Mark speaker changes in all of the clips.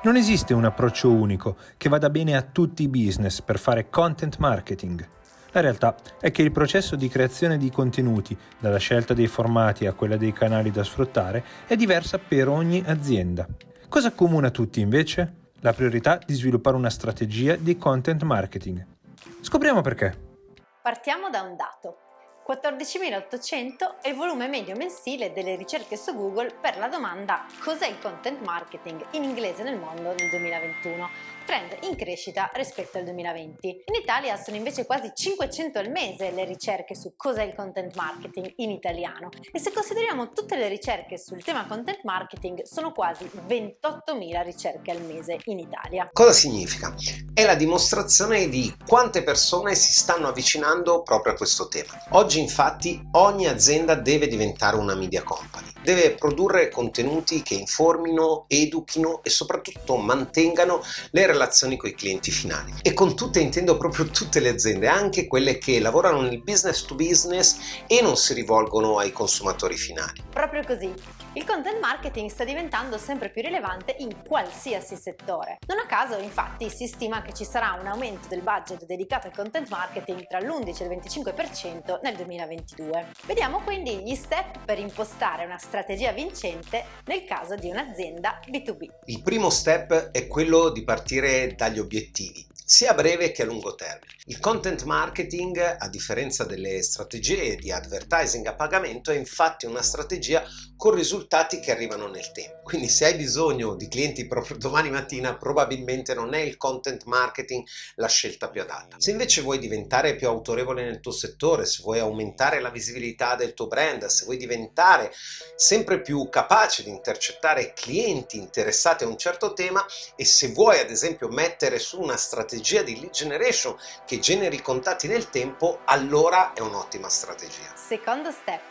Speaker 1: Non esiste un approccio unico che vada bene a tutti i business per fare content marketing. La realtà è che il processo di creazione di contenuti, dalla scelta dei formati a quella dei canali da sfruttare, è diversa per ogni azienda. Cosa accomuna tutti invece? La priorità di sviluppare una strategia di content marketing. Scopriamo perché.
Speaker 2: Partiamo da un dato. 14.800 è il volume medio mensile delle ricerche su Google per la domanda "Cos'è il content marketing?" in inglese nel mondo nel 2021, trend in crescita rispetto al 2020. In Italia sono invece quasi 500 al mese le ricerche su "Cos'è il content marketing?" in italiano, e se consideriamo tutte le ricerche sul tema content marketing sono quasi 28.000 ricerche al mese in Italia.
Speaker 3: Cosa significa? È la dimostrazione di quante persone si stanno avvicinando proprio a questo tema. Oggi infatti ogni azienda deve diventare una media company, deve produrre contenuti che informino, educhino e soprattutto mantengano le relazioni con i clienti finali. E con tutte intendo proprio tutte le aziende, anche quelle che lavorano nel business to business e non si rivolgono ai consumatori finali.
Speaker 2: Proprio così. Il content marketing sta diventando sempre più rilevante in qualsiasi settore. Non a caso, infatti, si stima che ci sarà un aumento del budget dedicato al content marketing tra l'11 e il 25% nel 2022. Vediamo quindi gli step per impostare una strategia vincente nel caso di un'azienda B2B.
Speaker 3: Il primo step è quello di partire dagli obiettivi, sia a breve che a lungo termine. Il content marketing, a differenza delle strategie di advertising a pagamento, è infatti una strategia con risultati che arrivano nel tempo. Quindi se hai bisogno di clienti proprio domani mattina, probabilmente non è il content marketing la scelta più adatta. Se invece vuoi diventare più autorevole nel tuo settore, se vuoi aumentare la visibilità del tuo brand, se vuoi diventare sempre più capace di intercettare clienti interessati a un certo tema, e se vuoi ad esempio mettere su una strategia di lead generation che generi contatti nel tempo, allora è un'ottima strategia.
Speaker 2: Secondo step.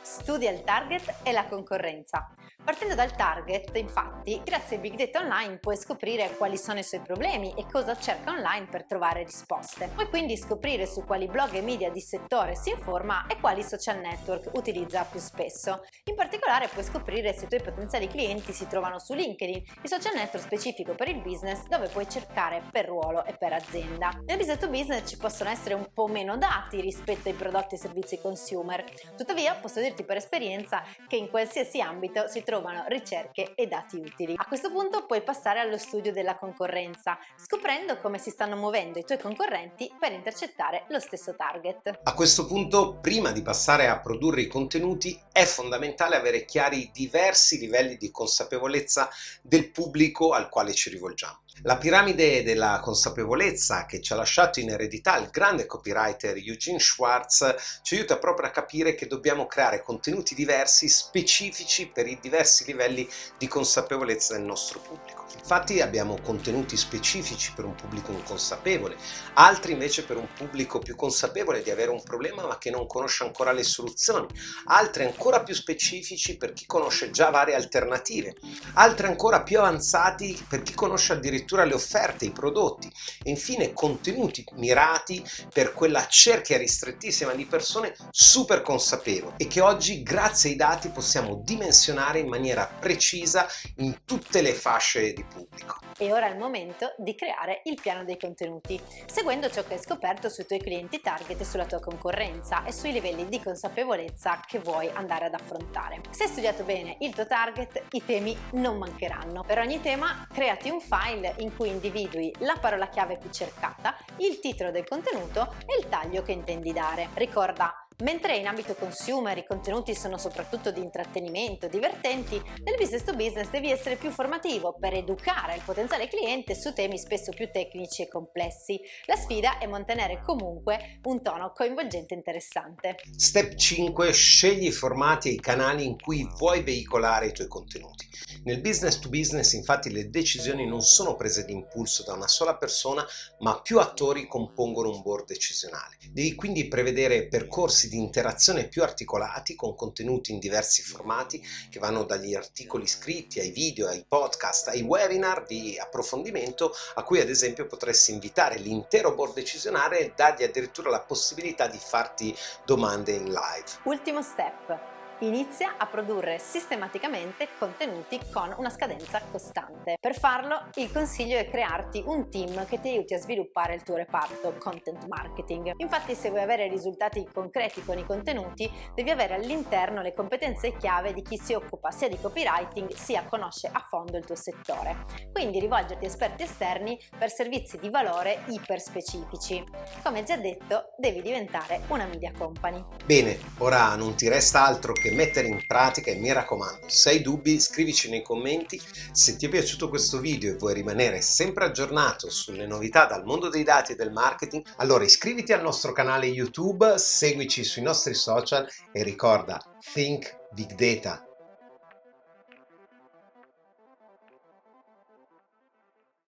Speaker 2: Studia il target e la concorrenza. Partendo dal target, infatti, grazie ai big data online puoi scoprire quali sono i suoi problemi e cosa cerca online per trovare risposte. Puoi quindi scoprire su quali blog e media di settore si informa e quali social network utilizza più spesso. In particolare puoi scoprire se i tuoi potenziali clienti si trovano su LinkedIn, il social network specifico per il business dove puoi cercare per ruolo e per azienda. Nel business to business ci possono essere un po' meno dati rispetto ai prodotti e servizi consumer. Tuttavia posso dirti per esperienza che in qualsiasi ambito si trovano ricerche e dati utili. A questo punto puoi passare allo studio della concorrenza, scoprendo come si stanno muovendo i tuoi concorrenti per intercettare lo stesso target.
Speaker 3: A questo punto, prima di passare a produrre i contenuti, è fondamentale avere chiari i diversi livelli di consapevolezza del pubblico al quale ci rivolgiamo. La piramide della consapevolezza che ci ha lasciato in eredità il grande copywriter Eugene Schwartz ci aiuta proprio a capire che dobbiamo creare contenuti diversi, specifici per i diversi livelli di consapevolezza del nostro pubblico. Infatti abbiamo contenuti specifici per un pubblico inconsapevole, altri invece per un pubblico più consapevole di avere un problema ma che non conosce ancora le soluzioni, altri ancora più specifici per chi conosce già varie alternative, altri ancora più avanzati per chi conosce addirittura le offerte, i prodotti, e infine contenuti mirati per quella cerchia ristrettissima di persone super consapevoli e che oggi grazie ai dati possiamo dimensionare in maniera precisa in tutte le fasce di pubblico.
Speaker 2: E ora è il momento di creare il piano dei contenuti, seguendo ciò che hai scoperto sui tuoi clienti target e sulla tua concorrenza e sui livelli di consapevolezza che vuoi andare ad affrontare. Se hai studiato bene il tuo target, i temi non mancheranno. Per ogni tema, creati un file in cui individui la parola chiave più cercata, il titolo del contenuto e il taglio che intendi dare. Ricorda, mentre in ambito consumer i contenuti sono soprattutto di intrattenimento, divertenti, nel business to business devi essere più formativo per educare il potenziale cliente su temi spesso più tecnici e complessi. La sfida è mantenere comunque un tono coinvolgente e interessante.
Speaker 3: Step 5. Scegli i formati e i canali in cui vuoi veicolare i tuoi contenuti. Nel business to business, infatti, le decisioni non sono prese d'impulso da una sola persona, ma più attori compongono un board decisionale. Devi quindi prevedere percorsi di interazione più articolati con contenuti in diversi formati che vanno dagli articoli scritti ai video, ai podcast, ai webinar di approfondimento a cui ad esempio potresti invitare l'intero board decisionale e dargli addirittura la possibilità di farti domande in live.
Speaker 2: Ultimo step. Inizia a produrre sistematicamente contenuti con una scadenza costante. Per farlo, il consiglio è crearti un team che ti aiuti a sviluppare il tuo reparto content marketing. Infatti, se vuoi avere risultati concreti con i contenuti, devi avere all'interno le competenze chiave di chi si occupa sia di copywriting sia conosce a fondo il tuo settore. Quindi rivolgerti a esperti esterni per servizi di valore iper specifici. Come già detto, devi diventare una media company.
Speaker 3: Bene, ora non ti resta altro che mettere in pratica e mi raccomando, se hai dubbi scrivici nei commenti. Se ti è piaciuto questo video e vuoi rimanere sempre aggiornato sulle novità dal mondo dei dati e del marketing, allora iscriviti al nostro canale YouTube, seguici sui nostri social e ricorda, Think Big Data.